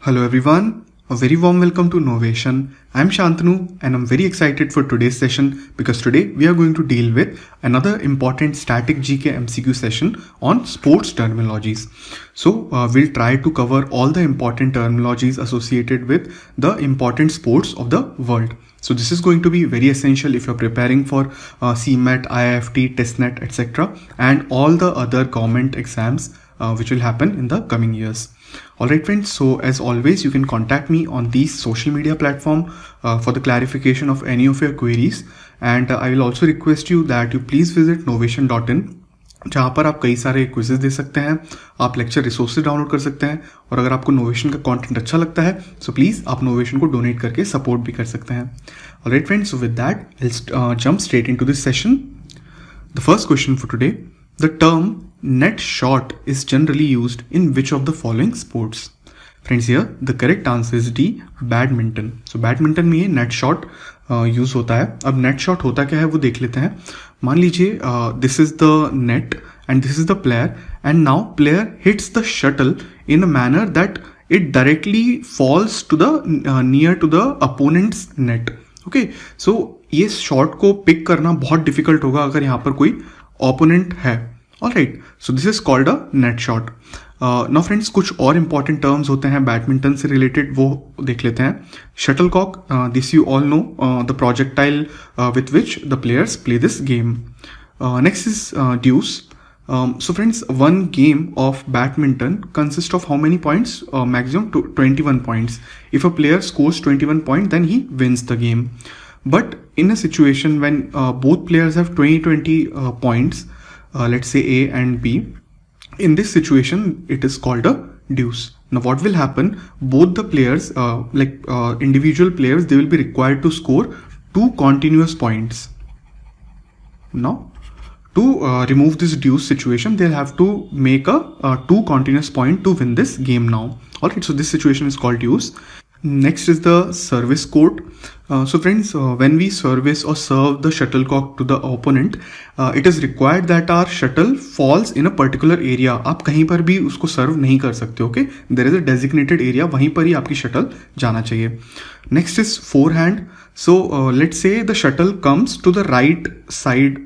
Hello everyone, a very warm welcome to Novation. I'm Shantanu and I'm very excited for today's session because today we are going to deal with another important static GK MCQ session on sports terminologies. So we'll try to cover all the important terminologies associated with the important sports of the world. So this is going to be very essential if you're preparing for CMAT, IIFT, TISSNET, etc. and all the other government exams which will happen in the coming years. Alright friends, so as always you can contact me on these social media platform for the clarification of any of your queries, and I will also request you that you please visit novation.in जहाँ पर आप कई सारे quizzes दे सकते हैं, आप lecture resources download कर सकते हैं, और अगर आपको नोवेशन का कंटेंट अच्छा लगता है सो प्लीज़ आप नोवेशन को डोनेट करके सपोर्ट भी कर सकते हैं. Alright friends, so with that I'll jump straight into this session. The first question for today: the term net shot is generally used in which of the following sports? Friends, here the correct answer is D, badminton. So badminton में ये net shot use होता है. अब net shot होता क्या है वो देख लेते हैं. मान लीजिए this is the net and this is the player, and now player hits the shuttle in a manner that it directly falls to the near to the opponent's net. Okay, so ये shot को pick करना बहुत difficult होगा अगर यहाँ पर कोई opponent है. Alright, so this is called a net shot. Now friends, कुछ और इंपॉर्टेंट टर्म्स होते हैं बैडमिंटन से रिलेटेड, वो देख लेते हैं. Shuttlecock, this you all know, the projectile with which the players play this game. Next is deuce. So friends, one game of badminton consists of how many points? Maximum 21 points. If a player scores 21 points, then he wins the game. But in a situation when both players have 20 points, let's say A and B, in this situation it is called a deuce. Now what will happen? Both the players, individual players, they will be required to score 2 continuous points. Now to remove this deuce situation, they'll have to make a 2 continuous point to win this game now. Alright, so this situation is called deuce. Next is the service court. So friends, when we service or serve the shuttlecock to the opponent, it is required that our shuttle falls in a particular area. आप कहीं पर भी उसको सर्व नहीं कर सकते. Okay, there is a designated area, वहीं पर ही आपकी शटल जाना चाहिए. Next is forehand. So let's say the shuttle comes to the right side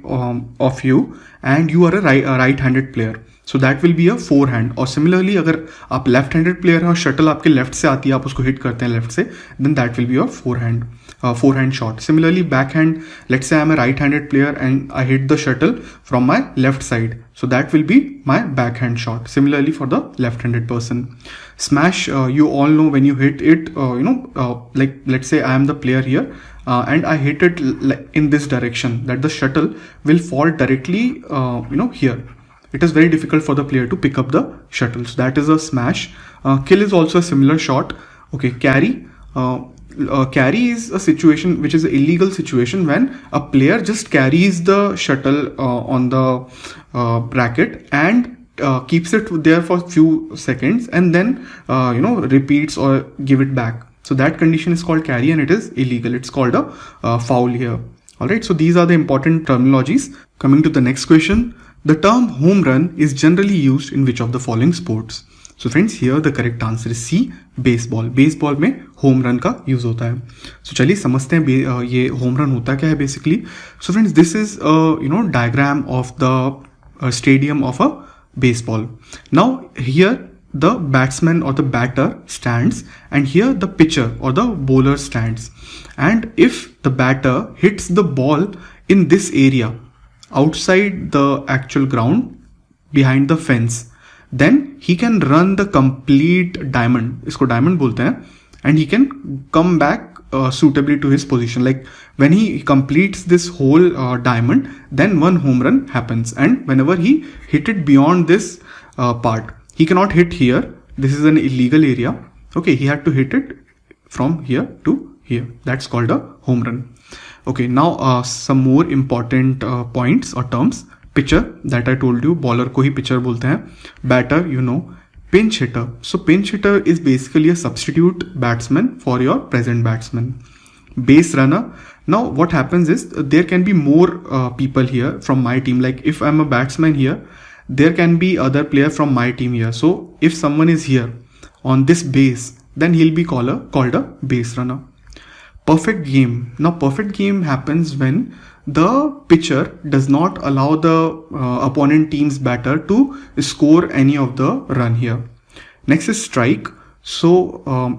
of you and you are a right-handed player. So that will be a forehand. और similarly अगर आप left-handed player हैं और shuttle आपके left से आती है, आप उसको hit करते हैं left से, then that will be your forehand shot. Similarly backhand, let's say I am a right-handed player and I hit the shuttle from my left side, so that will be my backhand shot. Similarly for the left-handed person. Smash, you all know when you hit it, like let's say I am the player here and I hit it in this direction, that the shuttle will fall directly here. It is very difficult for the player to pick up the shuttle, so that is a smash. Kill is also a similar shot. Okay, carry. Carry is a situation which is an illegal situation when a player just carries the shuttle on the racket and keeps it there for a few seconds and then repeats or give it back. So that condition is called carry and it is illegal. It's called a foul here. Alright, so these are the important terminologies. Coming to the next question. The term home run is generally used in which of the following sports? So friends, here the correct answer is C, baseball. Baseball में home run का use होता है. So चलिए समझते हैं ये home run होता क्या है basically. So friends, this is a diagram of the stadium of a baseball. Now here the batsman or the batter stands and here the pitcher or the bowler stands. And if the batter hits the ball in this area, outside the actual ground, behind the fence, then he can run the complete diamond, इसको diamond बोलते हैं, and he can come back suitably to his position. Like when he completes this whole diamond, then one home run happens. And whenever he hit it beyond this part, he cannot hit here. This is an illegal area. Okay, he had to hit it from here to here. That's called a home run. Okay, now some more important points or terms. Pitcher, that I told you, bowler को ही pitcher बोलते हैं. Batter, you know. Pinch hitter. So pinch hitter is basically a substitute batsman for your present batsman. Base runner. Now what happens is there can be more people here from my team. Like if I'm a batsman here, there can be other player from my team here. So if someone is here on this base, then he'll be called a base runner. Perfect game. Now perfect game happens when the pitcher does not allow the opponent team's batter to score any of the run here. Next is strike. So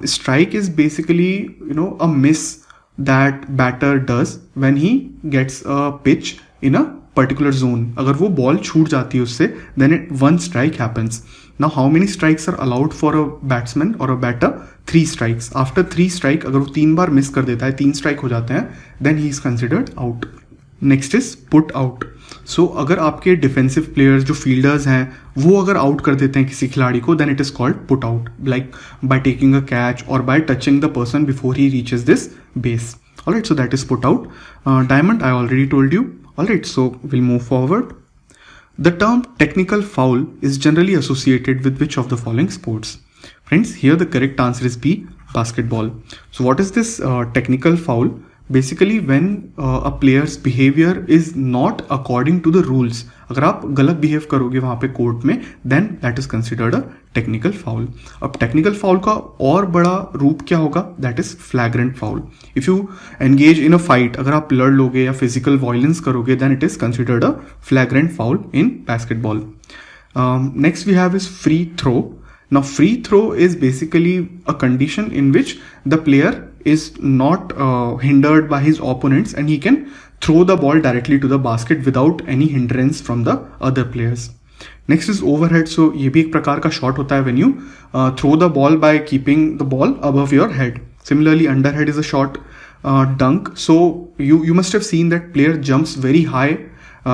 strike is basically a miss that batter does when he gets a pitch in a particular zone. अगर वो ball छूट जाती है उससे, then one strike happens. Now how many strikes are allowed for a batsman or a batter? 3 strikes. After 3 strike, अगर वो 3 बार miss कर देता है, 3 strike हो जाते हैं, then he is considered out. Next is put out. So अगर आपके defensive players जो fielders हैं वो अगर out कर देते हैं किसी खिलाड़ी को, then it is called put out, like by taking a catch or by touching the person before he reaches this base. Alright, so that is put out. Diamond, I already told you. Alright, so we'll move forward. The term technical foul is generally associated with which of the following sports? Friends, here the correct answer is B, basketball. So what is this technical foul? Basically when a player's behavior is not according to the rules. अगर आप गलत behave करोगे वहाँ पे court में, then that is considered a technical foul. अब technical foul का और बड़ा रूप क्या होगा? That is flagrant foul. If you engage in a fight, अगर आप लड़ लोगे या physical violence करोगे, then it is considered a flagrant foul in basketball. Next we have is free throw. Now free throw is basically a condition in which the player is not hindered by his opponents and he can throw the ball directly to the basket without any hindrance from the other players. Next is overhead. So ये भी एक प्रकार का shot होता है when you throw the ball by keeping the ball above your head. Similarly, underhead is a shot. Dunk. So you must have seen that player jumps very high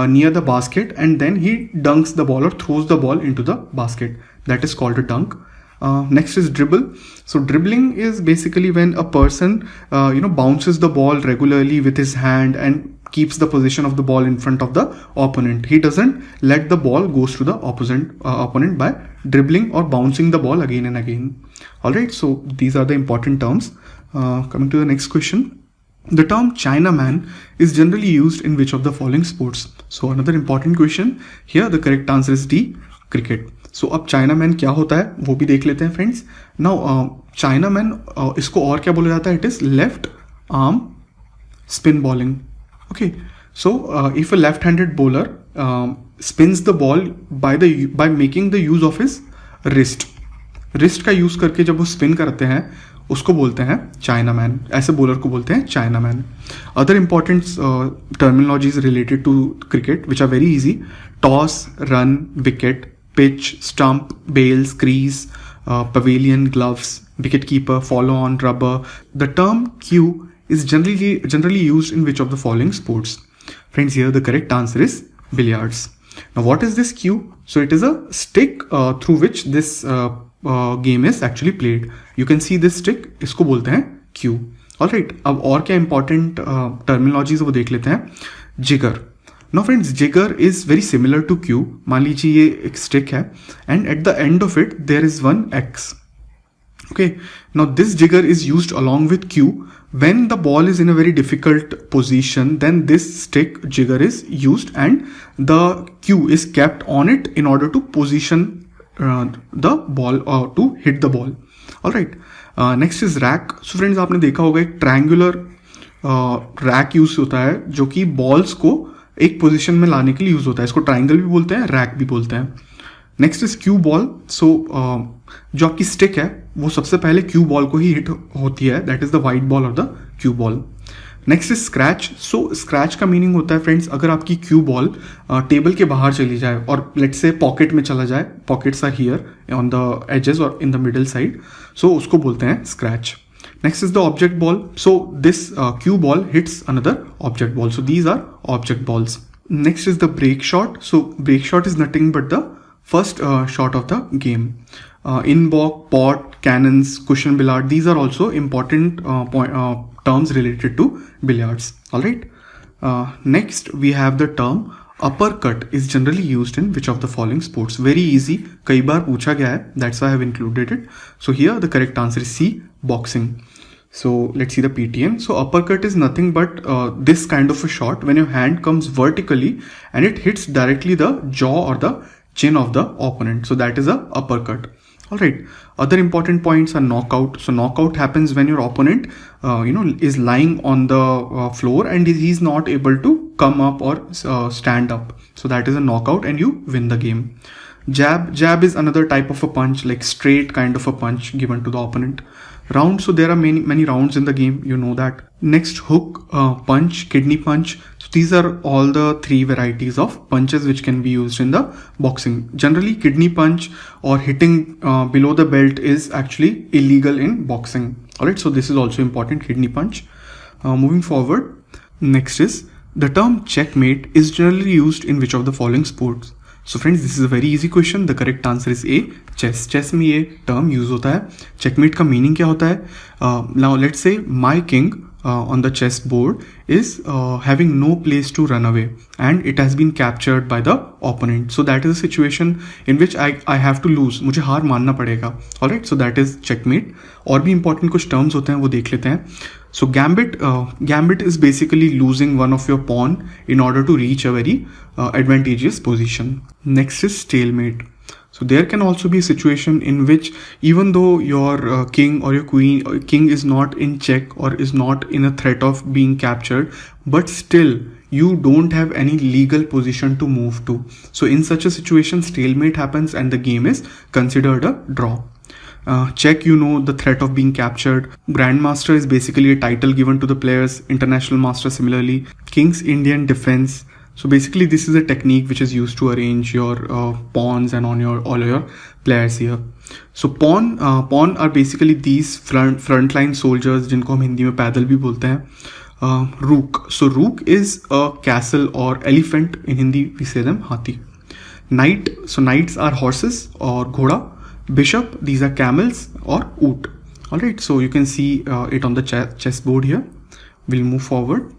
near the basket and then he dunks the ball or throws the ball into the basket. That is called a dunk. Next is dribble. So dribbling is basically when a person bounces the ball regularly with his hand and keeps the position of the ball in front of the opponent. He doesn't let the ball goes to the opponent by dribbling or bouncing the ball again and again. Alright, so these are the important terms. Coming to the next question. The term Chinaman is generally used in which of the following sports? So another important question. Here the correct answer is D, cricket. So अब Chinaman क्या होता है वो भी देख लेते हैं friends. Now Chinaman इसको और क्या बोला जाता है? It is left arm spin bowling. Okay, so if a left-handed bowler spins the ball by making the use of his wrist का यूज करके जब वो स्पिन करते हैं उसको बोलते हैं Chinaman. ऐसे बॉलर को बोलते हैं Chinaman. Other important terminologies related to cricket which are very easy: toss, run, wicket, pitch, stump, bails, crease, pavilion, gloves, wicketkeeper, follow on, rubber. The term cue is generally used in which of the following sports? Friends, here the correct answer is billiards. Now what is this cue? So it is a stick through which this game is actually played. You can see this stick, इसको बोलते हैं cue. Alright, अब और क्या important terminologies वो देख लेते हैं. Jigger. Now friends, jigger is very similar to cue. मान लीजिए ये एक stick है and at the end of it there is one X. Okay, now this jigger is used along with cue. When the ball is in a very difficult position, then this stick jigger is used and the cue is kept on it in order to position the ball or to hit the ball. Alright, next is rack. So friends, आपने देखा होगा एक triangular rack use होता है जो कि balls को एक पोजीशन में लाने के लिए यूज होता है. इसको ट्राइंगल भी बोलते हैं, रैक भी बोलते हैं. Next is cue ball. So जो आपकी स्टिक है वो सबसे पहले क्यू बॉल को ही हिट होती है. That is the white ball और the cue ball. Next is scratch. So scratch का मीनिंग होता है फ्रेंड्स, अगर आपकी क्यू बॉल टेबल के बाहर चली जाए और लेट्स से पॉकेट में चला जाए, pockets are here on the edges और in the middle side, so उसको बोलते हैं scratch. Next is the object ball. So this cue ball hits another object ball. So these are object balls. Next is the break shot. So break shot is nothing but the first shot of the game. In-balk, pot, cannons, cushion billard. These are also important terms related to billiards. Alright. Next we have the term uppercut is generally used in which of the following sports? Very easy. कई बार पूछा गया है. That's why I have included it. So here the correct answer is C, boxing. So let's see the PTN. So uppercut is nothing but this kind of a shot when your hand comes vertically and it hits directly the jaw or the chin of the opponent. So that is a uppercut. Alright, other important points are knockout. So knockout happens when your opponent is lying on the floor and he's not able to come up or stand up. So that is a knockout and you win the game. Jab is another type of a punch, like straight kind of a punch given to the opponent. Round, so there are many rounds in the game, you know that. Next, hook, punch, kidney punch. So these are all the three varieties of punches which can be used in the boxing. Generally, kidney punch or hitting below the belt is actually illegal in boxing. Alright, so this is also important, kidney punch. Moving forward, next is the term checkmate is generally used in which of the following sports? So friends, this is a very easy question. The correct answer is A, chess. Chess में ये term use होता है. Checkmate का meaning क्या होता है? Now let's say my king on the chess board is having no place to run away and it has been captured by the opponent. So that is a situation in which I have to lose. मुझे हार मानना पड़ेगा. Alright, so that is checkmate. और भी important कुछ terms होते हैं वो देख लेते हैं. So gambit is basically losing one of your pawn in order to reach a very advantageous position. Next is stalemate. So there can also be a situation in which even though your king or your king is not in check or is not in a threat of being captured, but still you don't have any legal position to move to. So in such a situation, stalemate happens and the game is considered a draw. Check, you know, the threat of being captured. Grandmaster is basically a title given to the players. International master similarly. King's Indian defense. So basically this is a technique which is used to arrange your pawns and on all your players here. So pawn are basically these frontline soldiers जिनको हम हिंदी में पैदल भी बोलते हैं. Rook. So rook is a castle or elephant. In Hindi we say them हाथी. Knight. So knights are horses or घोड़ा. Bishop, these are camels or oot. Alright, so you can see it on the chessboard here. We'll move forward.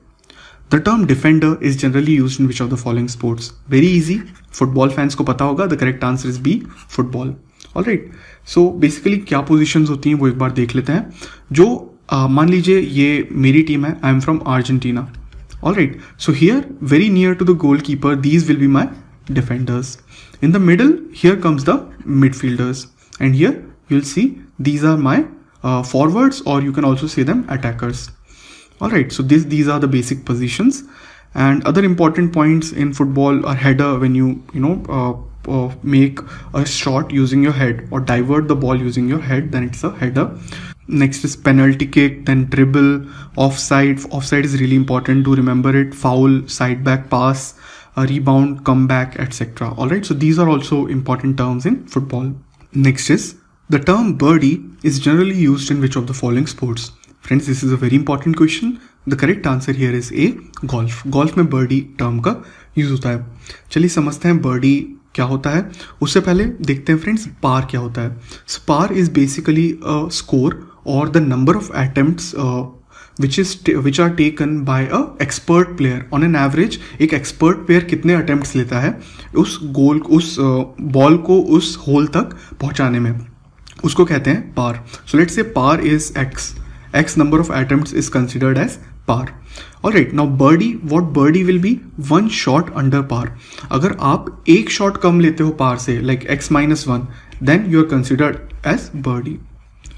The term defender is generally used in which of the following sports? Very easy. Football fans को पता होगा. The correct answer is B, football. Alright, so basically क्या positions होती हैं वो एक बार देख लेते हैं. जो मान लीजिए ये मेरी टीम है. I am from Argentina. Alright, so here very near to the goalkeeper, these will be my defenders. In the middle, here comes the midfielders. And here you'll see these are my forwards, or you can also say them attackers. Alright, so these are the basic positions. And other important points in football are header, when you make a shot using your head or divert the ball using your head, then it's a header. Next is penalty kick, then dribble, offside. Offside is really important to remember it. Foul, side back pass, a rebound, comeback, etc. Alright, so these are also important terms in football. Next is the term birdie is generally used in which of the following sports? Friends, this is a very important question. The correct answer here is A, golf. Golf में birdie term का use होता है. चलिए समझते हैं birdie क्या होता है. उससे पहले देखते हैं friends par क्या होता है. So par is basically a score or the number of attempts which are taken by a expert player. On an average एक expert player कितने attempts लेता है उस ball को उस hole तक पहुंचाने में, उसको कहते हैं par. So let's say par is x number of attempts is considered as par. Alright, now birdie, what birdie will be? One shot under par. अगर आप एक shot कम लेते हो par से, like x-1, then you are considered as birdie.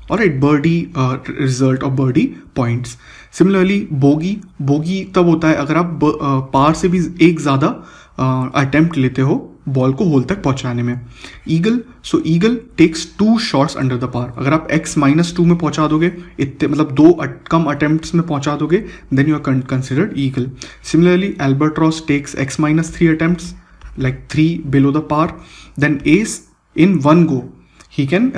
Alright, birdie result or birdie points. Similarly, bogey तब होता है अगर आप par से भी एक ज़्यादा attempt लेते हो बॉल को होल तक पहुंचाने में. Eagle, so eagle takes 2 shots under the par. अगर आप x-2 में पहुंचा दोगे, इतने मतलब 2 कम अटेम्प्ट्स में पहुंचा दोगे, then you are considered eagle. Similarly albatross takes x-3 attempts, like 3 below the par. Then ace in one go, he can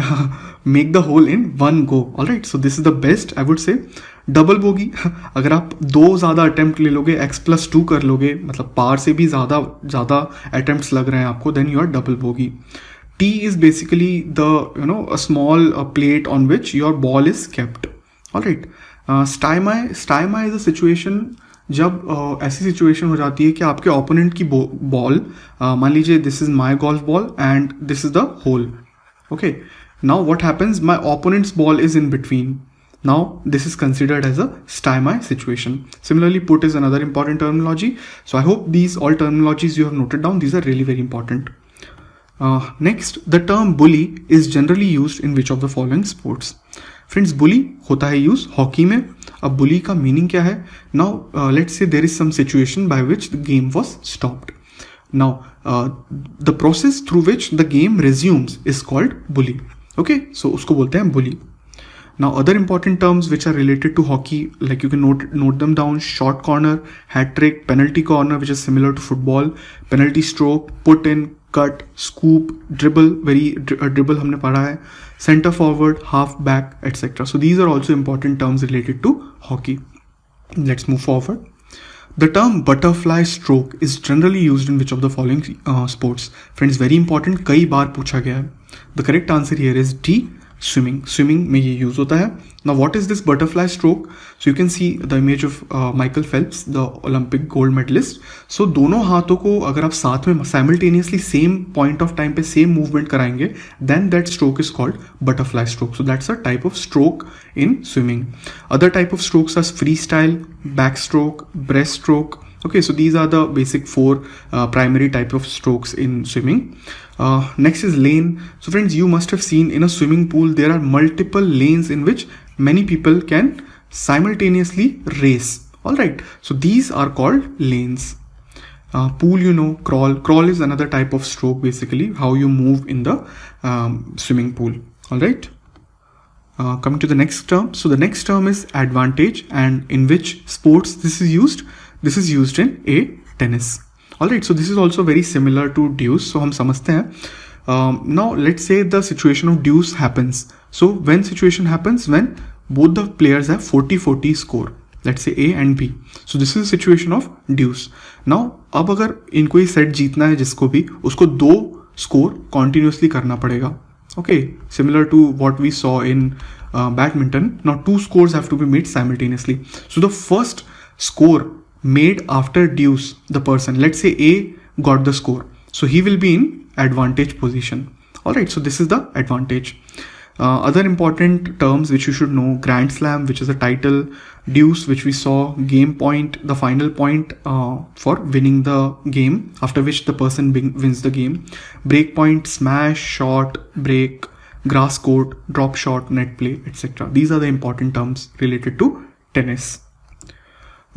make the hole in one go. Alright, so this is the best I would say. Double bogie, अगर आप 2 ज़्यादा attempt ले लोगे, x+2 कर लोगे, मतलब पार से भी ज़्यादा अटेम्प्ट्स लग रहे हैं आपको, then you are double bogey. Tee is basically the a small plate on which your ball is kept. Alright, stymie is a situation जब ऐसी सिचुएशन हो जाती है कि आपके ओपोनेंट की बॉल, मान लीजिए this is my golf ball and this is the hole. Okay, now what happens, my opponent's ball is in between. Now this is considered as a stymie situation. Similarly, put is another important terminology. So I hope these all terminologies you have noted down, these are really very important. Next, the term bully is generally used in which of the following sports? Friends, bully होता है use hockey में. अब bully का meaning क्या है? Now let's say there is some situation by which the game was stopped. Now the process through which the game resumes is called bully. Okay, so उसको बोलते हैं bully. Now other important terms which are related to hockey, like you can note them down: short corner, hat trick, penalty corner, which is similar to football, penalty stroke, put in, cut, scoop, dribble, dribble हमने पढ़ा है, center forward, half back, etc. So these are also important terms related to hockey. Let's move forward. The term butterfly stroke is generally used in which of the following sports? Friends, very important, कई बार पूछा गया है. The correct answer here is D. Swimming में ये use होता है. Now what is this butterfly stroke? So you can see the image of Michael Phelps, the Olympic gold medalist. So दोनों हाथों को अगर आप साथ में simultaneously same point of time पे same movement कराएंगे, then that stroke is called butterfly stroke. So that's a type of stroke in swimming. Other type of strokes are freestyle, backstroke, breaststroke. Okay, so these are the basic four primary type of strokes in swimming. Next is lane. So friends, you must have seen in a swimming pool there are multiple lanes in which many people can simultaneously race. All right, so these are called lanes. Pool, you know, crawl is another type of stroke, basically how you move in the swimming pool. All right, coming to the next term. So the next term is advantage, and in which sports this is used? This is used in tennis. Alright, so this is also very similar to deuce. So हम समझते हैं. Now let's say the situation of deuce happens. So when situation happens? When both the players have 40-40 score. Let's say A and B. So this is the situation of deuce. Now अब अगर इनको ही set जीतना है जिसको भी, उसको दो score continuously करना पड़ेगा. Okay, similar to what we saw in badminton. Now two scores have to be made simultaneously. So the first score made after deuce, the person, let's say A got the score, so he will be in advantage position. All right, so this is the advantage. Other important terms which you should know: grand slam, which is a title; deuce, which we saw; game point, the final point for winning the game, after which the person wins the game; break point, smash, shot, break, grass court, drop shot, net play, etc. These are the important terms related to tennis.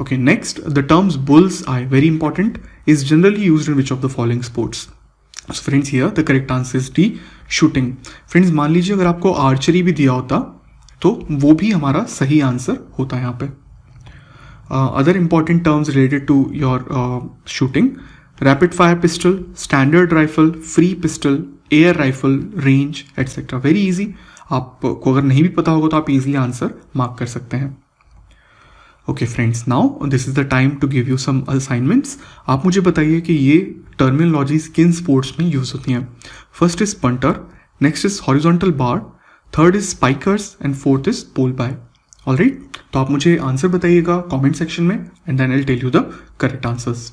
Okay, next, the terms bull's eye, very important, is generally used in which of the following sports? So friends, here the correct answer is D, shooting. Friends, मान लीजिए अगर आपको archery भी दिया होता तो वो भी हमारा सही आंसर होता है यहाँ पे. Other important terms related to your shooting: rapid fire pistol, standard rifle, free pistol, air rifle, range, etc. Very easy. आपको अगर नहीं भी पता होगा तो आप easily आंसर मार्क कर सकते हैं. Okay friends, now this is the time to give you some assignments. आप मुझे बताइए कि ये टर्मिनोलॉजीज किन स्पोर्ट्स में यूज होती हैं. First is punter, next is horizontal bar, third is spikers and fourth is pole by. Alright, तो आप मुझे आंसर बताइएगा कमेंट सेक्शन में and then I will tell you the correct answers.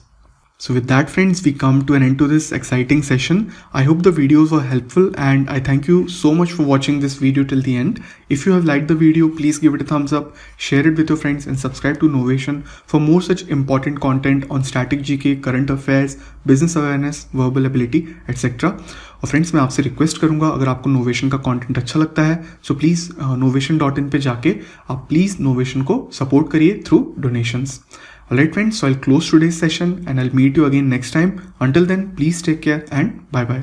So with that friends, we come to an end to this exciting session. I hope the videos were helpful and I thank you so much for watching this video till the end. If you have liked the video, please give it a thumbs up, share it with your friends and subscribe to Novation for more such important content on static GK, current affairs, business awareness, verbal ability, etc. और friends, मैं आपसे request करूंगा, अगर आपको novation का content अच्छा लगता है सो प्लीज़ novation.in पे जाके आप प्लीज़ नोवेशन को सपोर्ट करिए through donations. Alright friends, so I'll close today's session and I'll meet you again next time. Until then, please take care and bye bye.